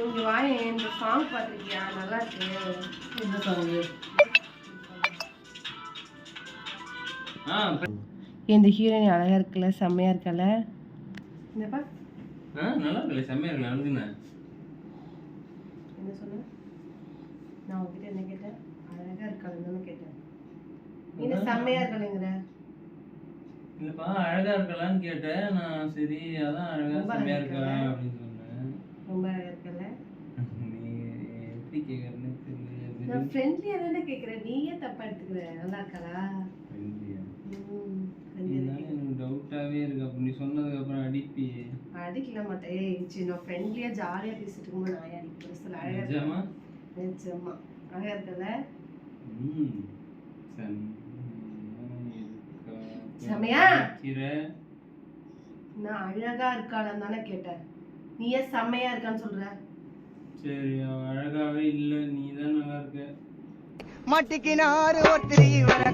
இங்க வாங்க, இந்த சாங் பாத்திருக்கியா? நல்லா இருக்கு. என்ன சாங்? இந்த ஹீரோயின் அழகா இருக்குல்ல, செம்மையா இருக்கல. என்னப்பா? நல்லா இருக்குல்ல, செம்மையா இருக்குல்ல. அழுதுன என்ன சொன்ன? நான் உங்ககிட்ட என்ன கேட்டேன்? அழகா இருக்காளுன்னு கேட்டேன். நீ செம்மையா இருக்கலங்கற. இல்லப்பா, அழகா இருக்கலான்னு கேட்டேன் நான். சரி, அதான் அழகா செம்மையா இருக்கா அப்படின்னு சொன்னேன். ரொம்ப அழகா இருக்கல. நீ எப்படி கேக்குறன்னு தெரியல. நான் ஃப்ரெண்ட்லியா தானே கேக்குறேன், நீயே தப்பா எடுத்துக்கிற. நல்லா இருக்கலா? ஃப்ரெண்ட்லியா? எனக்கு டவுட்டாவே இருக்கு. அப்ப நீ சொன்னதுக்கு அப்புறம் அடிப்பியே. அடிக்கல மாட்டேன். ஏய் சரி, நான் ஃப்ரெண்ட்லியா ஜாலியா பேசிட்டு இருக்கும்போது நான் அடிக்கிறேன். சொல்ல அழகா நிஜமா? நிஜமா அழகா இருக்கல. செமையா? நான் அழகா இருக்காளான்னு தானே கேட்டேன். நீ ஏன் செம்மையா இருக்கான்னு சொல்ற? சரி, அவ அழகாவே இல்ல, நீ தான் நல்லா இருக்க. மாட்டிக்கினாரு ஒருத்தர் இவரை